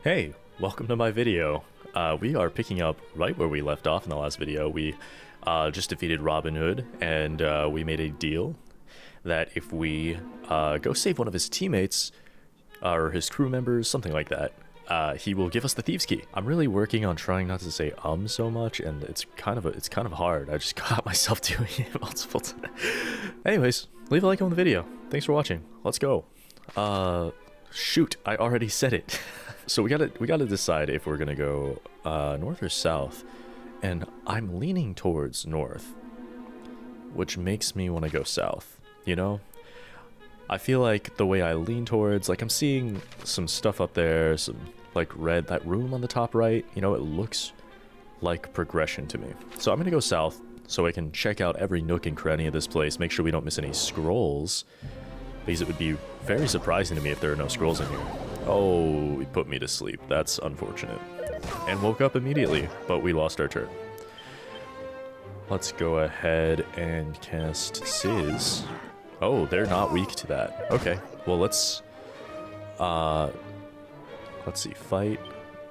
Hey, welcome to my video. We are picking up right where we left off in the last video. We just defeated Robbin Ood, and we made a deal that if we go save one of his teammates, or his crew members, something like that, he will give us the Thieves' Key. I'm really working on trying not to say so much, and it's kind of hard. I just caught myself doing it multiple times. Anyways, leave a like on the video. Thanks for watching. Let's go. Shoot, I already said it. So we gotta decide if we're gonna go north or south, and I'm leaning towards north, which makes me want to go south. You know, I feel like the way I lean towards, like I'm seeing some stuff up there, some like red, that room on the top right. You know, it looks like progression to me. So I'm gonna go south so I can check out every nook and cranny of this place, make sure we don't miss any scrolls, because it would be very surprising to me if there are no scrolls in here. Oh, he put me to sleep. That's unfortunate. And woke up immediately, but we lost our turn. Let's go ahead and cast Sizz. Oh, they're not weak to that. Okay, well let's see, fight,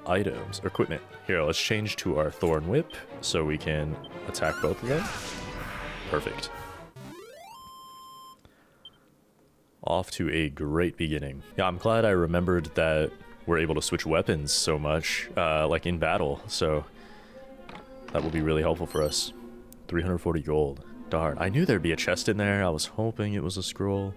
items, equipment. Here, let's change to our Thorn Whip so we can attack both of them. Perfect. Off to a great beginning. Yeah, I'm glad I remembered that we're able to switch weapons so much, like in battle, so that will be really helpful for us. 340 gold. Darn, I knew there'd be a chest in there. I was hoping it was a scroll.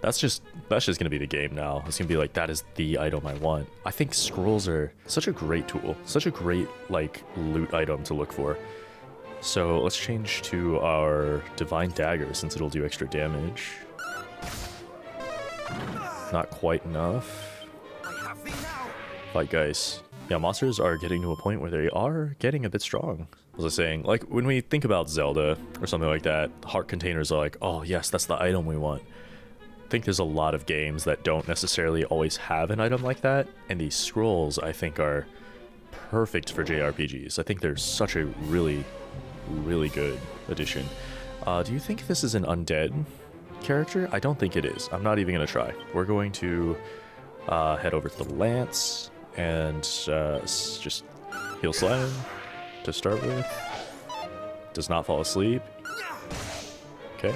That's just gonna be the game now. It's gonna be like, that is the item I want. I think scrolls are such a great tool, such a great, like, loot item to look for. So let's change to our Divine Dagger since it'll do extra damage. Not quite enough. Fight guys. Yeah, monsters are getting to a point where they are getting a bit strong. As I was saying, like when we think about Zelda or something like that, heart containers are like, oh yes, that's the item we want. I think there's a lot of games that don't necessarily always have an item like that, and these scrolls I think are perfect for JRPGs. I think they're such a really, really good addition. Do you think this is an undead character? I don't think it is. I'm not even gonna try. We're going to head over to the Lance and just heal Slime to start with. Does not fall asleep. Okay.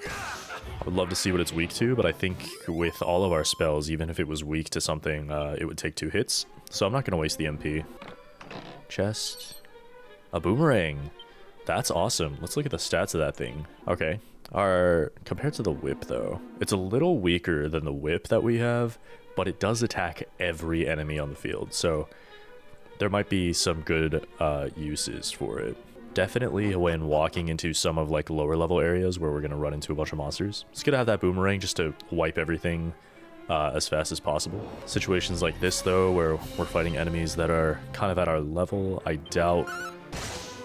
I would love to see what it's weak to, but I think with all of our spells, even if it was weak to something, it would take 2 hits. So I'm not gonna waste the MP. Chest. A boomerang. That's awesome. Let's look at the stats of that thing. Okay. Compared to the whip though, it's a little weaker than the whip that we have, but it does attack every enemy on the field. So there might be some good uses for it. Definitely when walking into some of like lower level areas where we're going to run into a bunch of monsters. It's good to have that boomerang just to wipe everything as fast as possible. Situations like this though, where we're fighting enemies that are kind of at our level, I doubt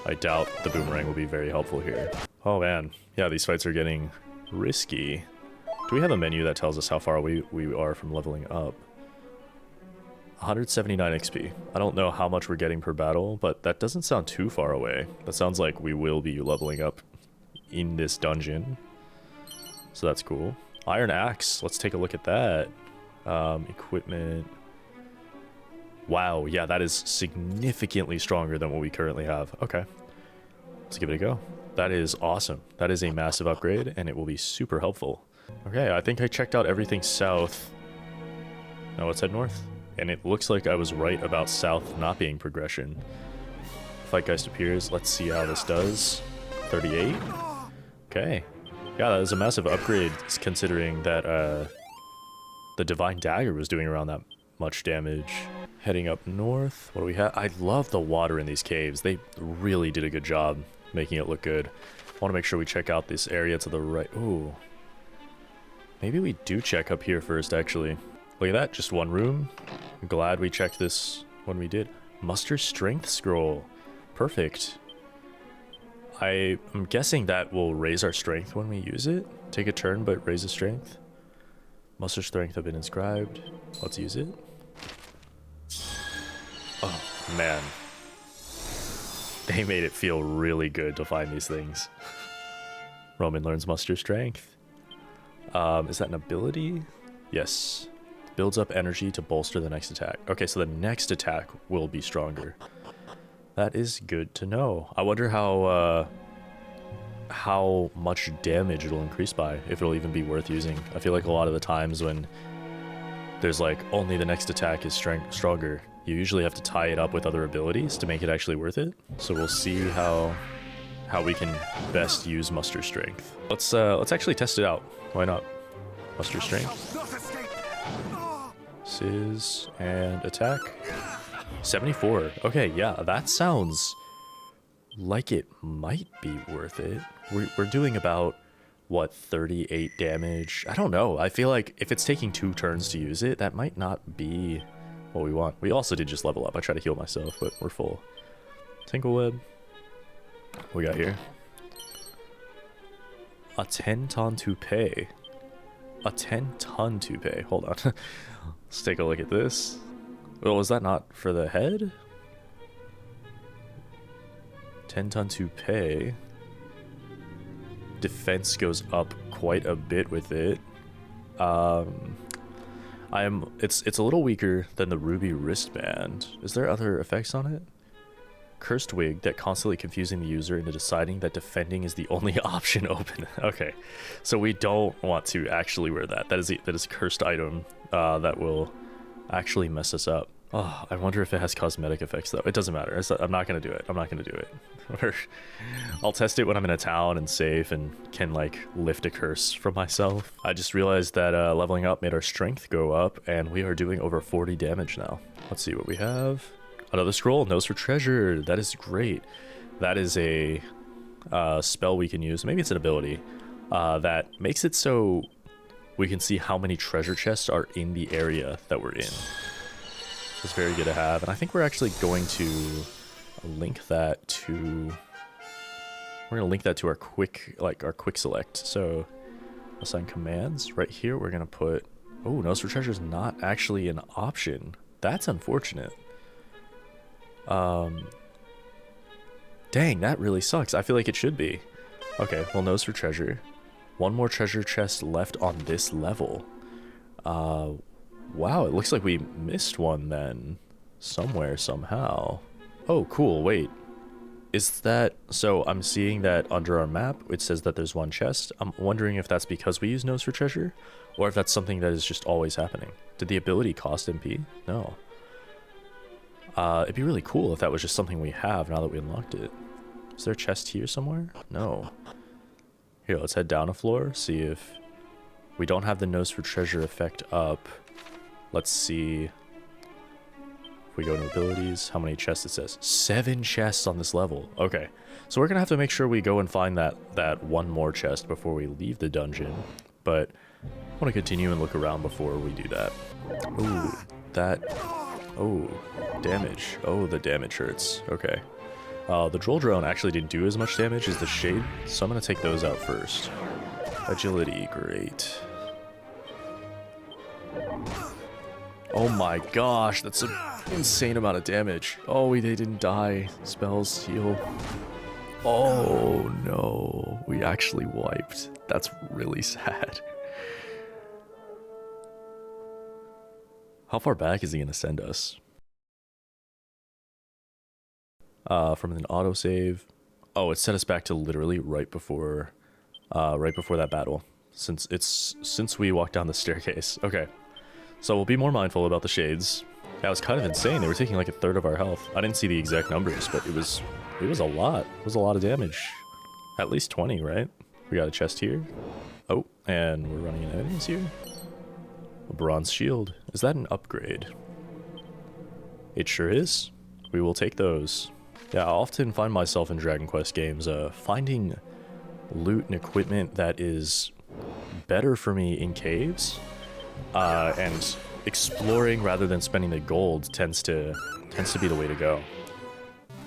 the boomerang will be very helpful here. Oh man, yeah, these fights are getting risky. Do we have a menu that tells us how far we are from leveling up? 179 XP. I don't know how much we're getting per battle, but that doesn't sound too far away. That sounds like we will be leveling up in this dungeon. So that's cool. Iron Axe, let's take a look at that. Equipment. Wow, yeah, that is significantly stronger than what we currently have. Okay, let's give it a go. That is awesome. That is a massive upgrade, and it will be super helpful. Okay, I think I checked out everything south. Now let's head north. And it looks like I was right about south not being progression. Fightgeist appears. Let's see how this does. 38? Okay. Yeah, that is a massive upgrade, considering that the Divine Dagger was doing around that much damage. Heading up north, what do we have? I love the water in these caves. They really did a good job making it look good. I want to make sure we check out this area to the right. Ooh. Maybe we do check up here first, actually. Look at that, just one room. I'm glad we checked this when we did. Muster Strength Scroll. Perfect. I'm guessing that will raise our strength when we use it. Take a turn, but raise the strength. Muster Strength have been inscribed. Let's use it. Oh, man. They made it feel really good to find these things. Roman learns Muster Strength. Is that an ability? Yes. Builds up energy to bolster the next attack. Okay, so the next attack will be stronger. That is good to know. I wonder how much damage it'll increase by, if it'll even be worth using. I feel like a lot of the times when there's like only the next attack is stronger, you usually have to tie it up with other abilities to make it actually worth it. So we'll see how we can best use muster strength. Let's actually test it out. Why not? Muster strength. Sizz and attack. 74. Okay, yeah, that sounds like it might be worth it. We're doing about, what, 38 damage? I don't know. I feel like if it's taking 2 turns to use it, that might not be what we want. We also did just level up. I tried to heal myself, but we're full. Tinkleweb. What we got here? A 10-ton toupee. A 10-ton toupee. Hold on. Let's take a look at this. Well, was that not for the head? 10-ton toupee. Defense goes up quite a bit with it. It's a little weaker than the ruby wristband. Is there other effects on it? Cursed wig that constantly confusing the user into deciding that defending is the only option open. Okay, so we don't want to actually wear that. That is a cursed item that will actually mess us up. Oh, I wonder if it has cosmetic effects though. It doesn't matter. I'm not gonna do it. I'm not gonna do it. I'll test it when I'm in a town and safe and can like lift a curse from myself. I just realized that leveling up made our strength go up, and we are doing over 40 damage now. Let's see what we have. Another scroll, Nose for Treasure. That is great. That is a spell we can use. Maybe it's an ability that makes it so we can see how many treasure chests are in the area that we're in. It's very good to have, and I think we're actually going to link that to our quick select. So assign commands right here. We're gonna put, oh, Nose for Treasure is not actually an option. That's unfortunate. Dang, that really sucks. I feel like it should be. Okay, well, Nose for Treasure. One more treasure chest left on this level. Wow, it looks like we missed one then. Somewhere, somehow. Oh, cool, wait. Is that... So, I'm seeing that under our map, it says that there's one chest. I'm wondering if that's because we use Nose for Treasure, or if that's something that is just always happening. Did the ability cost MP? No. It'd be really cool if that was just something we have now that we unlocked it. Is there a chest here somewhere? No. Here, let's head down a floor, see if... We don't have the Nose for Treasure effect up. Let's see. If we go to abilities, how many chests it says. 7 chests on this level. Okay. So we're gonna have to make sure we go and find that one more chest before we leave the dungeon. But I want to continue and look around before we do that. Ooh, that... Oh, damage. Oh, the damage hurts. Okay. The Droll Drone actually didn't do as much damage as the Shade, so I'm going to take those out first. Agility, great. Oh my gosh, that's an insane amount of damage. Oh, they didn't die. Spells heal. Oh no, we actually wiped. That's really sad. How far back is he going to send us? From an autosave. Oh, it set us back to literally right before that battle. Since we walked down the staircase. Okay. So we'll be more mindful about the shades. That was kind of insane. They were taking like 1/3 of our health. I didn't see the exact numbers, but it was a lot. It was a lot of damage. At least 20, right? We got a chest here. Oh, and we're running into enemies here. A bronze shield. Is that an upgrade? It sure is. We will take those. Yeah, I often find myself in Dragon Quest games finding loot and equipment that is better for me in caves, and exploring rather than spending the gold tends to be the way to go.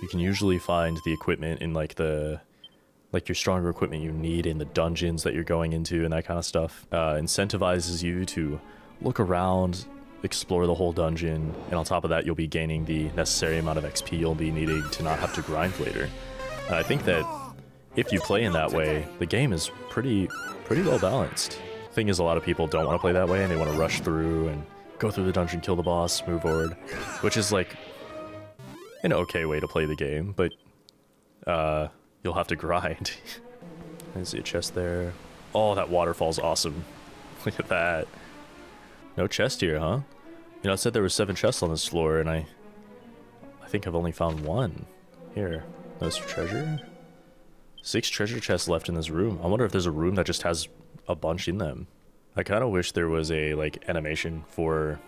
You can usually find the equipment in your stronger equipment you need in the dungeons that you're going into and that kind of stuff. Incentivizes you to look around, explore the whole dungeon, and on top of that you'll be gaining the necessary amount of XP you'll be needing to not have to grind later. And I think that if you play in that way, the game is pretty well balanced. The thing is, a lot of people don't want to play that way and they want to rush through and go through the dungeon, kill the boss, move forward, which is like an okay way to play the game, but you'll have to grind. I see a chest there. Oh, that waterfall's awesome. Look at that. No chest here, huh? You know, it said there were 7 chests on this floor, and I think I've only found 1. Here, there's treasure. 6 treasure chests left in this room. I wonder if there's a room that just has a bunch in them. I kind of wish there was a, like, animation for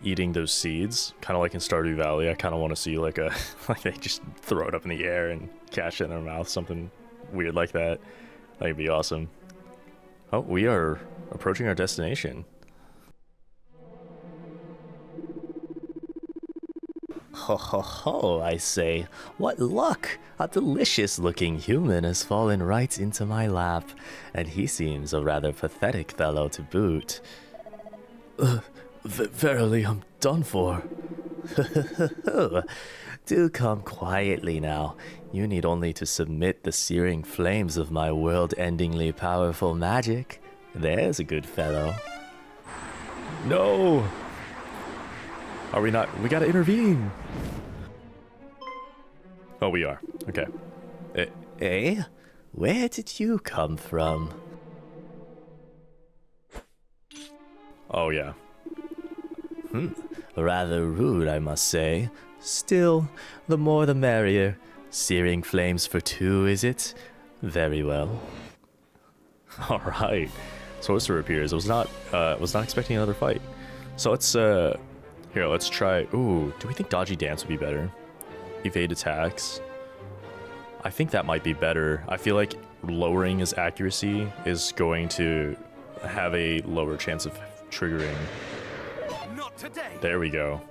eating those seeds, kind of like in Stardew Valley. I kind of want to see, like, a, like, they just throw it up in the air and catch it in their mouth, something weird like that. That'd be awesome. Oh, we are approaching our destination. Ho ho ho, I say. What luck! A delicious-looking human has fallen right into my lap, and he seems a rather pathetic fellow to boot. Verily, I'm done for. Do come quietly now. You need only to submit the searing flames of my world-endingly powerful magic. There's a good fellow. No! Are we not? We gotta intervene! Oh, we are. Okay. Eh? Where did you come from? Oh, yeah. Rather rude, I must say. Still, the more the merrier. Searing flames for 2, is it? Very well. Alright. Sorcerer appears. I was not expecting another fight. So let's, here, let's try... Ooh, do we think Dodgy Dance would be better? Evade attacks. I think that might be better. I feel like lowering his accuracy is going to have a lower chance of triggering. Not today. There we go.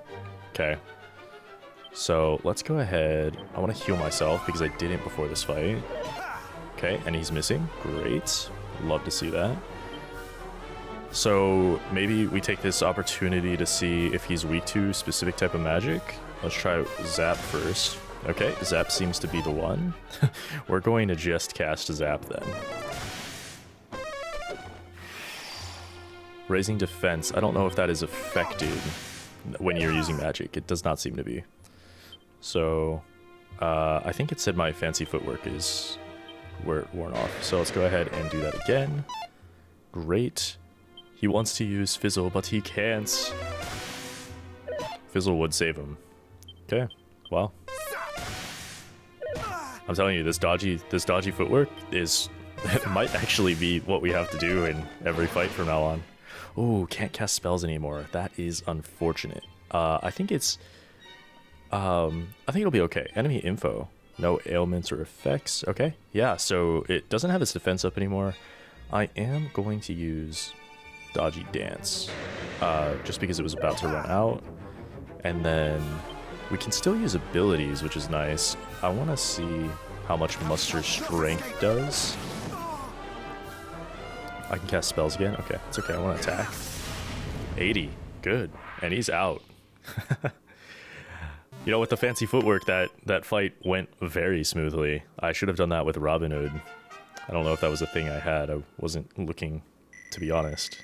Okay. So let's go ahead. I want to heal myself because I didn't before this fight. Okay, and he's missing. Great. Love to see that. So maybe we take this opportunity to see if he's weak to specific type of magic. Let's try Zap first. Okay, Zap seems to be the one. We're going to just cast Zap then. Raising defense. I don't know if that is affected when you're using magic. It does not seem to be. So I think it said my fancy footwork is worn off. So let's go ahead and do that again. Great. He wants to use Fizzle, but he can't. Fizzle would save him. Okay, well. I'm telling you, this dodgy footwork is might actually be what we have to do in every fight from now on. Ooh, can't cast spells anymore. That is unfortunate. I think it's I think it'll be okay. Enemy info. No ailments or effects. Okay. Yeah, so it doesn't have its defense up anymore. I am going to use Dodgy Dance, just because it was about to run out. And then we can still use abilities, which is nice. I want to see how much Muster Strength does. I can cast spells again? Okay, it's okay, I want to attack. 80, good. And he's out. You know, with the fancy footwork, that fight went very smoothly. I should have done that with Robbin Ood. I don't know if that was a thing I had. I wasn't looking, to be honest.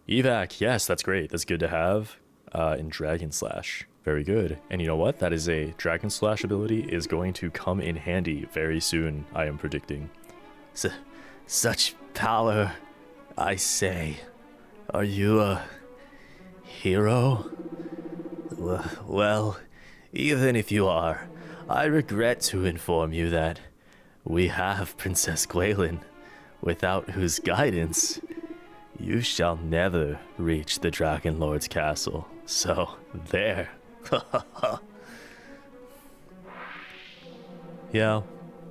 Evac, yes, that's great. That's good to have. In Dragon Slash. Very good. And you know what? That is a Dragon Slash ability is going to come in handy very soon, I am predicting. Such power, I say. Are you a hero? Well, even if you are, I regret to inform you that we have Princess Gwaelin, without whose guidance you shall never reach the Dragon Lord's castle. So, there. Yeah,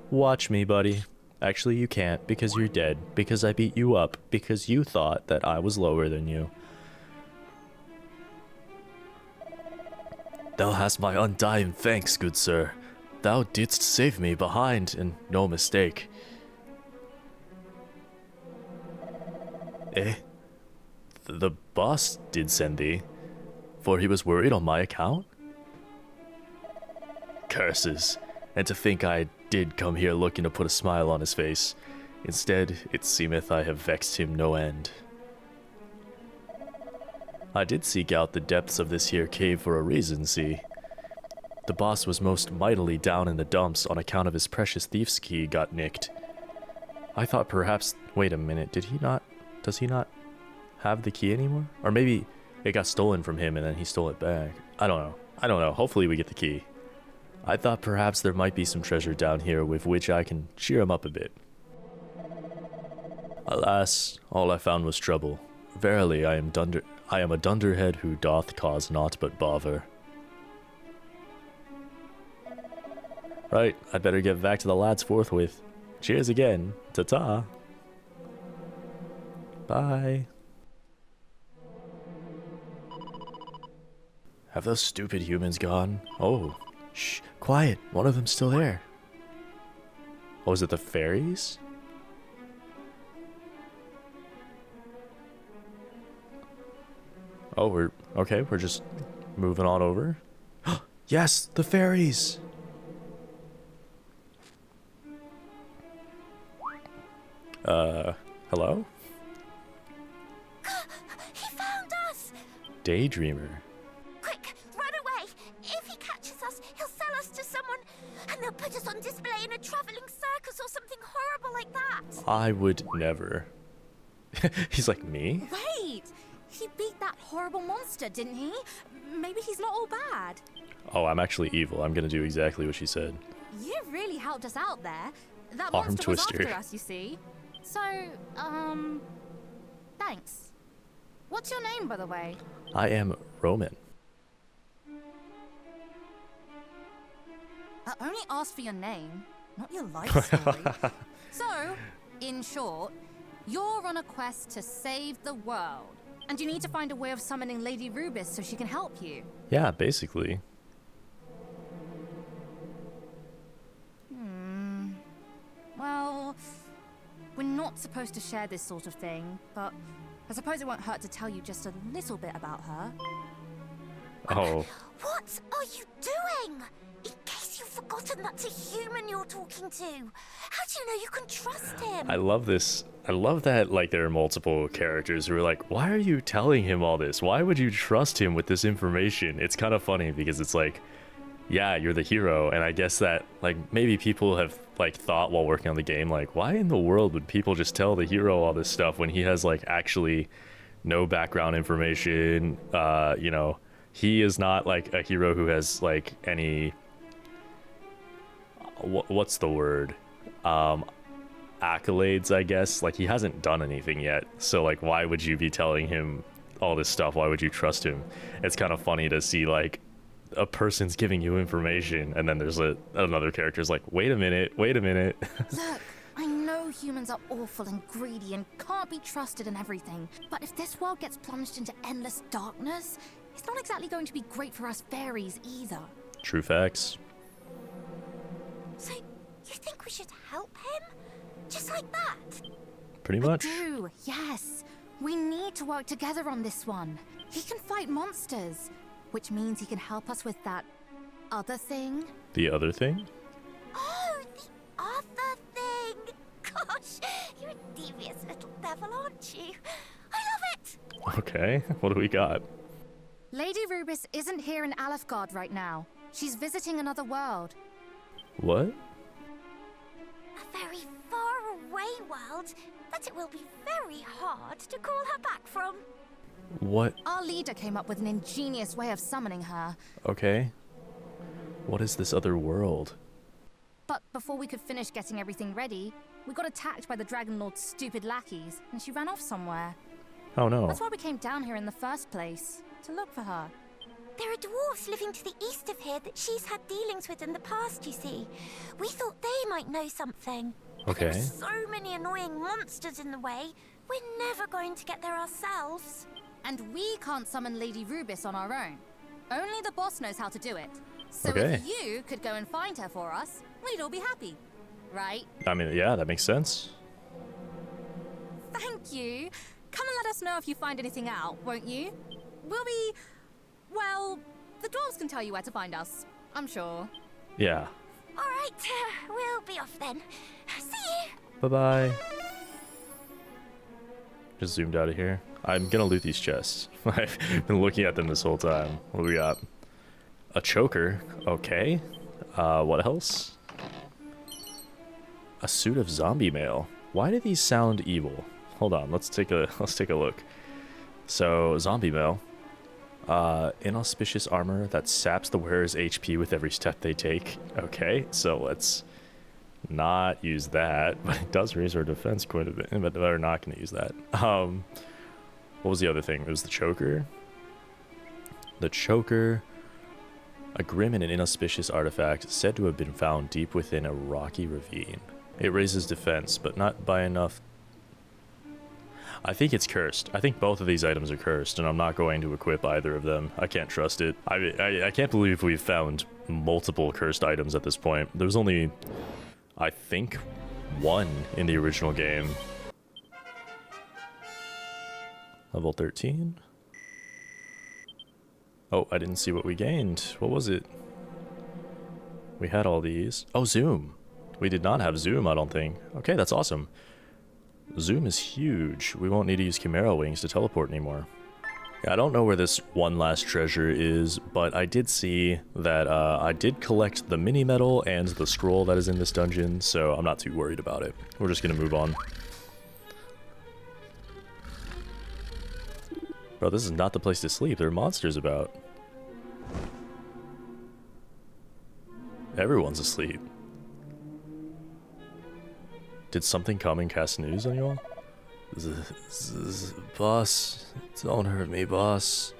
watch me, buddy. Actually, you can't, because you're dead, because I beat you up, because you thought that I was lower than you. Thou hast my undying thanks, good sir. Thou didst save me behind, and no mistake. Eh? The boss did send thee, for he was worried on my account? Curses, and to think I did come here looking to put a smile on his face. Instead, it seemeth I have vexed him no end. I did seek out the depths of this here cave for a reason, see. The boss was most mightily down in the dumps on account of his precious thief's key got nicked. I thought perhaps... Wait a minute, does he not have the key anymore? Or maybe it got stolen from him and then he stole it back. I don't know. Hopefully we get the key. I thought perhaps there might be some treasure down here with which I can cheer him up a bit. Alas, all I found was trouble. Verily, I am a dunderhead who doth cause naught but bother. Right, I'd better get back to the lads forthwith. Cheers again. Ta-ta. Bye. Have those stupid humans gone? Oh, shh, quiet. One of them's still there. Oh, is it the fairies? Oh, we're just moving on over. Yes, the fairies. Hello? He found us! Daydreamer. Quick, run away! If he catches us, he'll sell us to someone, and they'll put us on display in a traveling circus or something horrible like that. I would never. He's like, me? Wait! He beat that horrible monster, didn't he? Maybe he's not all bad. Oh, I'm actually evil. I'm gonna do exactly what she said. You really helped us out there. That Arm monster twister. was after us, you see. So, thanks. What's your name, by the way? I am Roman. I only asked for your name, not your life story. So, in short, you're on a quest to save the world. And you need to find a way of summoning Lady Rubis so she can help you. Yeah, basically. Well, we're not supposed to share this sort of thing, but I suppose it won't hurt to tell you just a little bit about her. Oh. What are you doing? In case you've forgotten that's a human you're talking to. How do you know you can trust him? I love this. I love that, like, there are multiple characters who are like, why are you telling him all this? Why would you trust him with this information? It's kind of funny because it's like, yeah, you're the hero, and I guess that, like, maybe people have, like, thought while working on the game, like, why in the world would people just tell the hero all this stuff when he has, like, actually no background information? You know, he is not, like, a hero who has, like, any... what's the word? Accolades, I guess. Like, he hasn't done anything yet, so, like, why would you be telling him all this stuff? Why would you trust him? It's kind of funny to see, like, a person's giving you information and then there's another character's like, wait a minute. Look, I know humans are awful and greedy and can't be trusted in everything, but if this world gets plunged into endless darkness, it's not exactly going to be great for us fairies either. True facts. So, you think we should help him? Just like that? Pretty much. I do, yes. We need to work together on this one. He can fight monsters, which means he can help us with that other thing. The other thing? Oh, the other thing! Gosh, you're a devious little devil, aren't you? I love it! Okay, what do we got? Lady Rubis isn't here in Alefgard right now. She's visiting another world. What? A very far away world that it will be very hard to call her back from. What? Our leader came up with an ingenious way of summoning her. Okay. What is this other world? But before we could finish getting everything ready, we got attacked by the Dragon Lord's stupid lackeys, and she ran off somewhere. Oh no. That's why we came down here in the first place, to look for her. There are dwarves living to the east of here that she's had dealings with in the past, you see. We thought they might know something. Okay. There are so many annoying monsters in the way, we're never going to get there ourselves. And we can't summon Lady Rubis on our own. Only the boss knows how to do it. So Okay. if you could go and find her for us, we'd all be happy. Right? I mean, yeah, that makes sense. Thank you. Come and let us know if you find anything out, won't you? We'll be... well, the dwarves can tell you where to find us, I'm sure. Yeah. All right, we'll be off then. See you. Bye-bye. Just zoomed out of here. I'm gonna loot these chests. I've been looking at them this whole time. What do we got? A choker. Okay. What else? A suit of zombie mail. Why do these sound evil? Hold on. Let's take a look. So zombie mail. Inauspicious armor that saps the wearer's HP with every step they take. Okay, so let's not use that, but it does raise our defense quite a bit. But we're not going to use that. What was the other thing? It was the choker. The choker. A grim and an inauspicious artifact said to have been found deep within a rocky ravine. It raises defense, but not by enough. I think it's cursed. I think both of these items are cursed, and I'm not going to equip either of them. I can't trust it. I can't believe we've found multiple cursed items at this point. There's only, I think, one in the original game. Level 13? Oh, I didn't see what we gained. What was it? We had all these. Oh, zoom. We did not have zoom, I don't think. Okay, that's awesome. Zoom is huge. We won't need to use Chimera wings to teleport anymore. Yeah, I don't know where this one last treasure is, but I did see that I did collect the mini medal and the scroll that is in this dungeon, so I'm not too worried about it. We're just gonna move on. Bro, this is not the place to sleep. There are monsters about. Everyone's asleep. Did something come and cast news on y'all? Boss, don't hurt me, boss.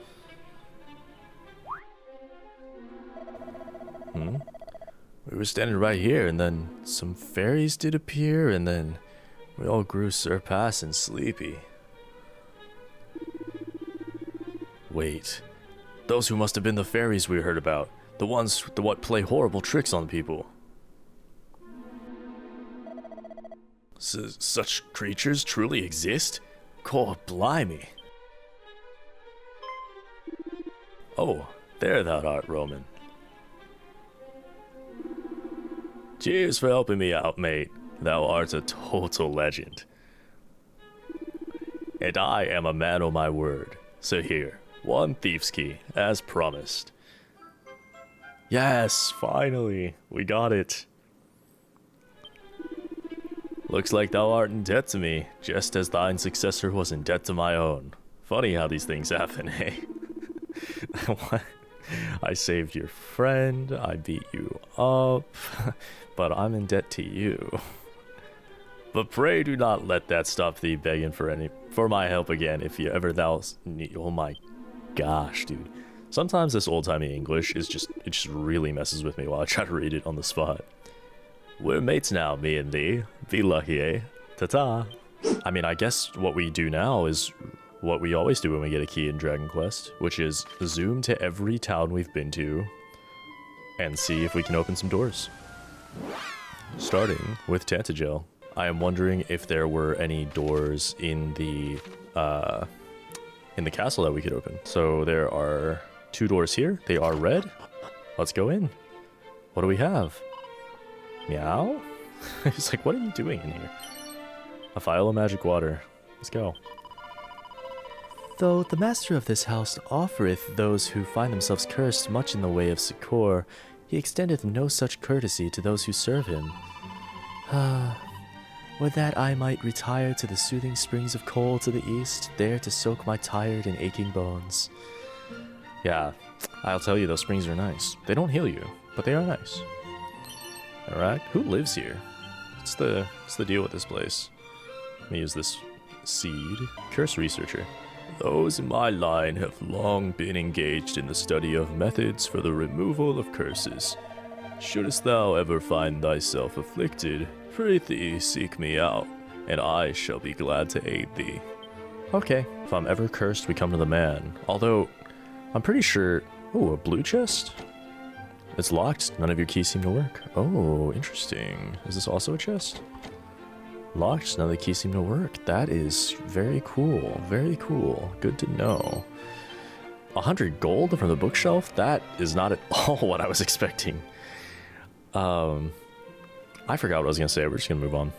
We were standing right here, and then some fairies did appear, and then we all grew surpassing sleepy. Wait, those who must have been the fairies we heard about. The ones what play horrible tricks on people. Such creatures truly exist? God blimey. Oh, there thou art, Roman. Cheers for helping me out, mate. Thou art a total legend. And I am a man o' my word. So here, one thief's key, as promised. Yes, finally, we got it. Looks like thou art in debt to me, just as thine successor was in debt to my own. Funny how these things happen, eh? I saved your friend, I beat you up, but I'm in debt to you. But pray do not let that stop thee begging for my help again if you ever thou need. Oh my gosh, dude. Sometimes this old-timey English is it just really messes with me while I try to read it on the spot. We're mates now, me and thee. Be lucky, eh? Ta-ta. I mean, I guess what we do now is what we always do when we get a key in Dragon Quest, which is zoom to every town we've been to and see if we can open some doors. Starting with Tantagel. I am wondering if there were any doors in the castle that we could open. So there are 2 doors here. They are red. Let's go in. What do we have? Meow? He's like, what are you doing in here? A phial of magic water. Let's go. Though the master of this house offereth those who find themselves cursed much in the way of succor, he extendeth no such courtesy to those who serve him. Would that I might retire to the soothing springs of Cole to the east, there to soak my tired and aching bones. Yeah, I'll tell you, those springs are nice. They don't heal you, but they are nice. Alright, who lives here? What's the deal with this place? Let me use this seed. Curse researcher. Those in my line have long been engaged in the study of methods for the removal of curses. Shouldst thou ever find thyself afflicted, prithee seek me out, and I shall be glad to aid thee. Okay, if I'm ever cursed, we come to the man. Although, I'm pretty sure... Ooh, a blue chest? It's locked. None of your keys seem to work. Oh, interesting. Is this also a chest? Locked. None of the keys seem to work. That is very cool. Very cool. Good to know. 100 gold from the bookshelf? That is not at all what I was expecting. I forgot what I was going to say. We're just going to move on.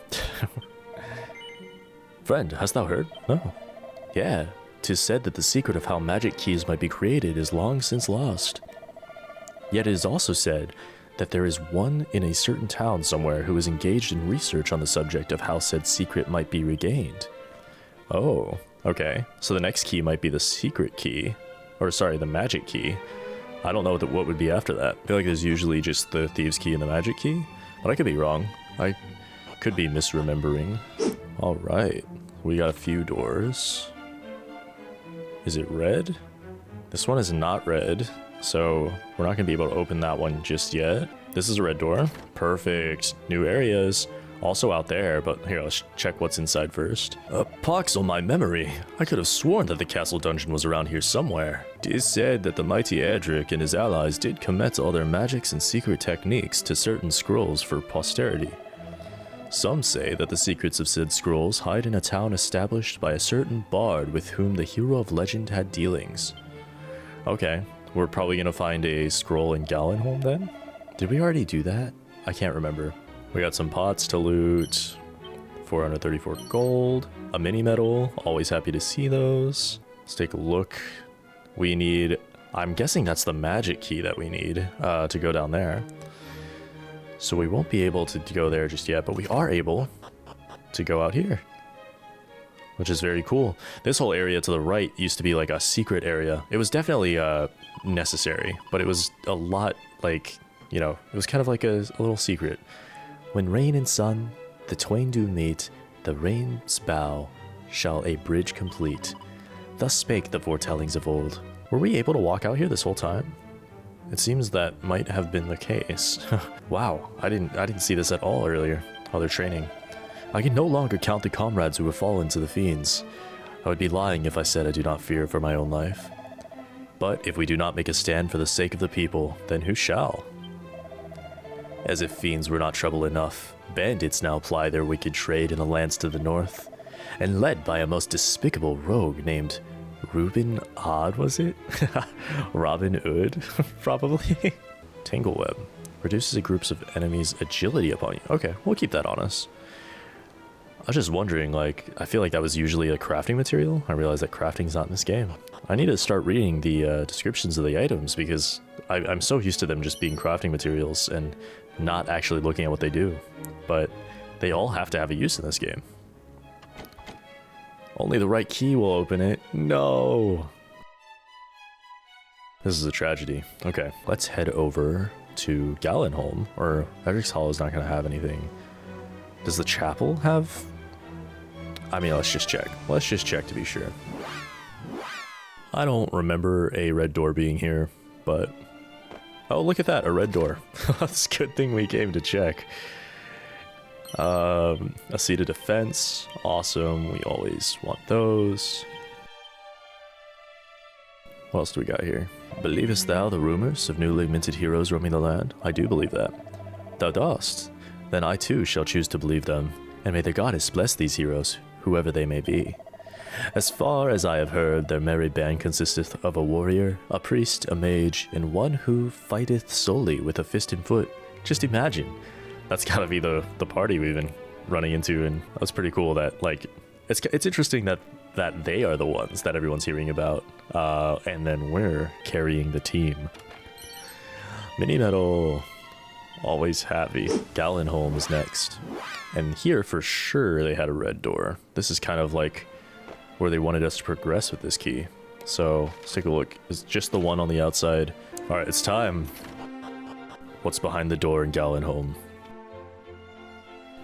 Friend, hast thou heard? No. Yeah, 'tis said that the secret of how magic keys might be created is long since lost. Yet it is also said that there is one in a certain town somewhere who is engaged in research on the subject of how said secret might be regained. Oh, okay. So the next key might be the secret key. Or sorry, the magic key. I don't know what would be after that. I feel like there's usually just the thieves key and the magic key. But I could be wrong. I could be misremembering. Alright. We got a few doors. Is it red? This one is not red. So we're not going to be able to open that one just yet. This is a red door. Perfect. New areas. Also out there, but here, let's check what's inside first. Pox on my memory. I could have sworn that the castle dungeon was around here somewhere. It is said that the mighty Edric and his allies did commit all their magics and secret techniques to certain scrolls for posterity. Some say that the secrets of said scrolls hide in a town established by a certain bard with whom the hero of legend had dealings. Okay, we're probably gonna find a scroll in Gallenholm then? Did we already do that? I can't remember. We got some pots to loot, 434 gold, a mini medal, always happy to see those. Let's take a look. We need, I'm guessing that's the magic key that we need to go down there. So we won't be able to go there just yet, but we are able to go out here, which is very cool. This whole area to the right used to be like a secret area. It was definitely necessary, but it was a lot like, you know, it was kind of like a little secret. When rain and sun, the twain do meet, the rain's bow shall a bridge complete. Thus spake the foretellings of old. Were we able to walk out here this whole time? It seems that might have been the case. Wow, I didn't see this at all earlier. Oh, they're training. I can no longer count the comrades who have fallen to the fiends. I would be lying if I said I do not fear for my own life. But if we do not make a stand for the sake of the people, then who shall? As if fiends were not trouble enough, bandits now ply their wicked trade in the lands to the north, and led by a most despicable rogue named Robbin Ood, was it? Robbin Ood, probably. Tangleweb. Reduces a groups of enemies' agility upon you. Okay, we'll keep that on us. I was just wondering, like, I feel like that was usually a crafting material. I realized that crafting's not in this game. I need to start reading the descriptions of the items because I'm so used to them just being crafting materials and not actually looking at what they do. But they all have to have a use in this game. Only the right key will open it. No! This is a tragedy. Okay, let's head over to Gallenholm, or Edric's Hall is not going to have anything. Does the chapel have... I mean, let's just check. Let's just check to be sure. I don't remember a red door being here, but... Oh, look at that, a red door. That's a good thing we came to check. A seat of defense. Awesome, we always want those. What else do we got here? Believest thou the rumors of newly minted heroes roaming the land? I do believe that. Thou dost? Then I too shall choose to believe them, and may the goddess bless these heroes, whoever they may be. As far as I have heard, their merry band consisteth of a warrior, a priest, a mage, and one who fighteth solely with a fist and foot. Just imagine. That's gotta be the party we've been running into, and that's pretty cool that, like, it's interesting that they are the ones that everyone's hearing about, and then we're carrying the team. Mini medal. Always happy. Gallenholm is next. And here, for sure, they had a red door. This is kind of like where they wanted us to progress with this key. So, let's take a look. It's just the one on the outside. Alright, it's time. What's behind the door in Gallenholm?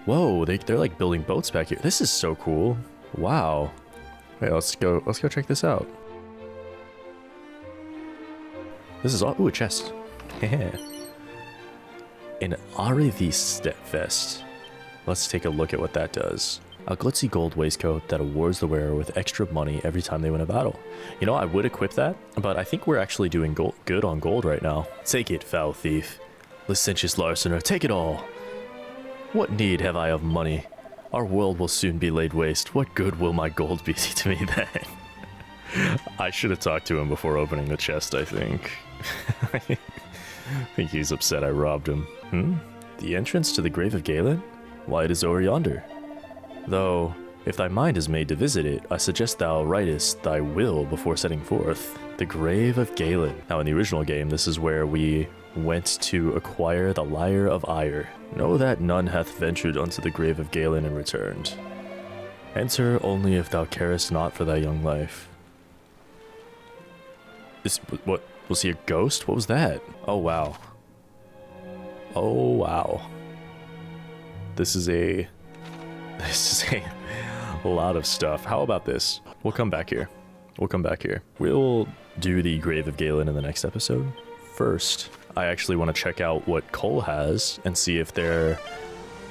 Whoa, they're like building boats back here. This is so cool. Wow. Wait, let's go check this out. This is all... Ooh, a chest. Heh. An Arivist vest. Let's take a look at what that does. A glitzy gold waistcoat that awards the wearer with extra money every time they win a battle. You know, I would equip that, but I think we're actually doing good on gold right now. Take it, foul thief. Licentious larcener, take it all. What need have I of money? Our world will soon be laid waste. What good will my gold be to me then? I should have talked to him before opening the chest, I think. I think he's upset I robbed him. The entrance to the grave of Galen? Why, it is over yonder. Though, If thy mind is made to visit it, I suggest thou writest thy will before setting forth. The Grave of Galen. Now in the original game, this is where we went to acquire the Lyre of Ire. Know that none hath ventured unto the Grave of Galen and returned. Enter only if thou carest not for thy young life. What? Was he a ghost? What was that? Oh wow. Oh wow. This is a lot of stuff. How about this? We'll come back here. We'll do the Grave of Galen in the next episode. First, I actually want to check out what Cole has and see if there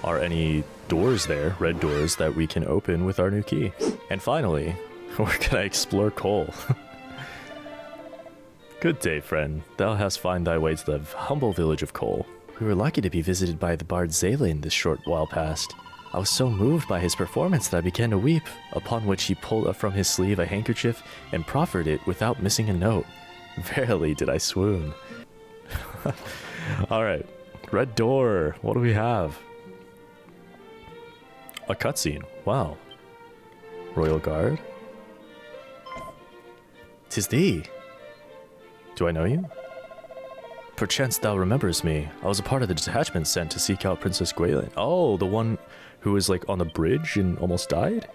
are any doors there, red doors, that we can open with our new key. And finally, we're gonna explore Cole. Good day, friend. Thou hast find thy way to the humble village of Cole. We were lucky to be visited by the bard Zalen this short while past. I was so moved by his performance that I began to weep, upon which he pulled up from his sleeve a handkerchief and proffered it without missing a note. Verily did I swoon. Alright, red door. What do we have? A cutscene. Wow. Royal Guard? 'Tis thee. Do I know you? Perchance thou remembers me. I was a part of the detachment sent to seek out Princess Gwaelin. Oh, the one who was like on the bridge and almost died?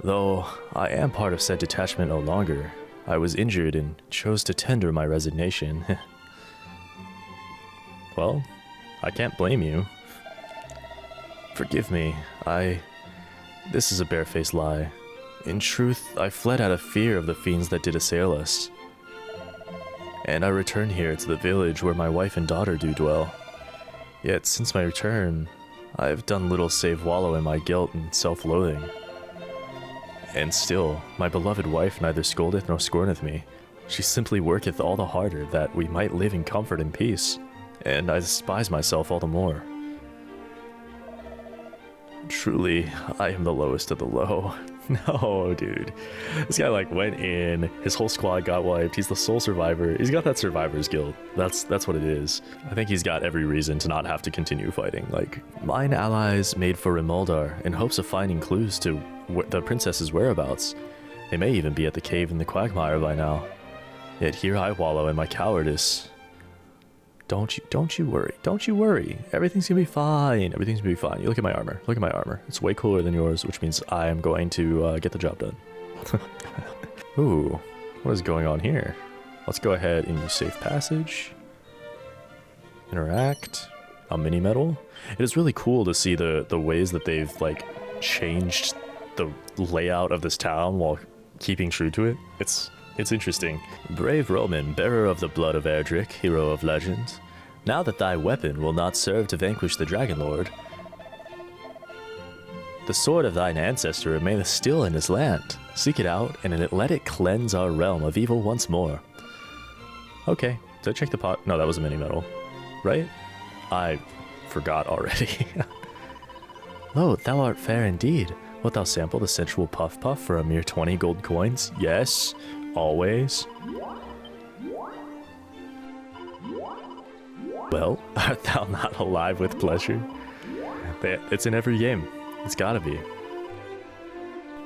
Though I am part of said detachment no longer, I was injured and chose to tender my resignation. Well, I can't blame you. Forgive me, this is a barefaced lie. In truth, I fled out of fear of the fiends that did assail us. And I returned here to the village where my wife and daughter do dwell. Yet since my return, I have done little save wallow in my guilt and self-loathing. And still, my beloved wife neither scoldeth nor scorneth me. She simply worketh all the harder that we might live in comfort and peace, and I despise myself all the more. Truly, I am the lowest of the low. No, dude. This guy like went in, his whole squad got wiped, he's the sole survivor. He's got that survivor's guilt. That's what it is. I think he's got every reason to not have to continue fighting. Like, mine allies made for Rimuldar in hopes of finding clues to the princess's whereabouts. They may even be at the cave in the quagmire by now. Yet here I wallow in my cowardice. Don't you worry. Everything's gonna be fine. You look at my armor. It's way cooler than yours, which means I am going to get the job done. Ooh, what is going on here? Let's go ahead and use safe passage. Interact. A mini medal. It is really cool to see the ways that they've like changed the layout of this town while keeping true to it. It's interesting. Brave Roman, bearer of the blood of Erdrick, hero of legend. Now that thy weapon will not serve to vanquish the Dragon Lord, the sword of thine ancestor remaineth still in his land. Seek it out, and let it cleanse our realm of evil once more. Okay, did I check the pot? No, that was a mini medal, right? I forgot already. Lo, thou art fair indeed. Wilt thou sample the sensual puff puff for a mere 20 gold coins? Yes. Always. Well, art thou not alive with pleasure? It's in every game. It's gotta be.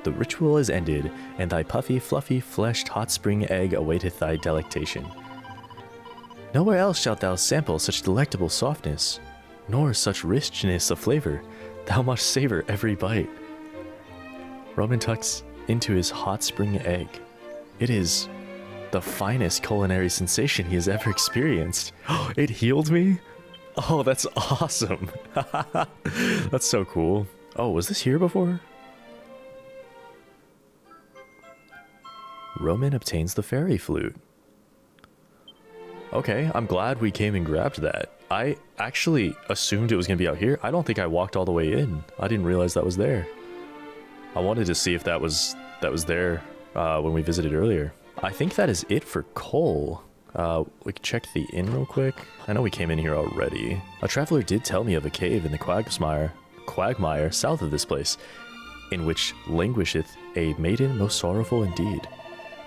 The ritual is ended, and thy puffy, fluffy, fleshed hot spring egg awaiteth thy delectation. Nowhere else shalt thou sample such delectable softness, nor such richness of flavor. Thou must savor every bite. Roman tucks into his hot spring egg. It is the finest culinary sensation he has ever experienced. It healed me? Oh, that's awesome. That's so cool. Oh, was this here before? Roman obtains the fairy flute. Okay, I'm glad we came and grabbed that. I actually assumed it was going to be out here. I don't think I walked all the way in. I didn't realize that was there. I wanted to see if that was there when we visited earlier. I think that is it for Cole. We can check the inn real quick. I know we came in here already. A traveler did tell me of a cave in the quagmire south of this place, in which languisheth a maiden most sorrowful indeed.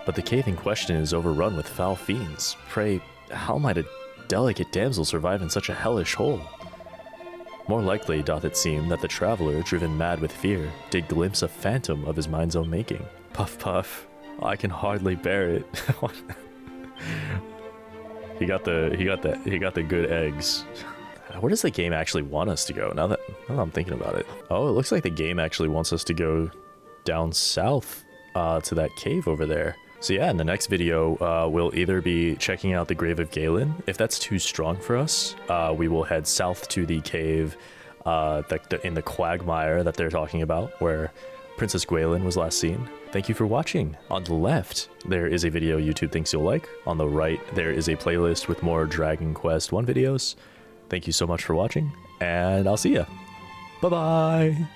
But the cave in question is overrun with foul fiends. Pray, how might a delicate damsel survive in such a hellish hole? More likely doth it seem that the traveler, driven mad with fear, did glimpse a phantom of his mind's own making. Puff puff, I can hardly bear it. He got the good eggs. Where does the game actually want us to go? Now that I'm thinking about it. Oh, it looks like the game actually wants us to go down south to that cave over there. So yeah, in the next video, we'll either be checking out the Grave of Galen. If that's too strong for us, we will head south to the cave in the quagmire that they're talking about, where Princess Gwaelin was last seen. Thank you for watching. On the left, there is a video YouTube thinks you'll like. On the right, there is a playlist with more Dragon Quest 1 videos. Thank you so much for watching, and I'll see ya. Bye-bye!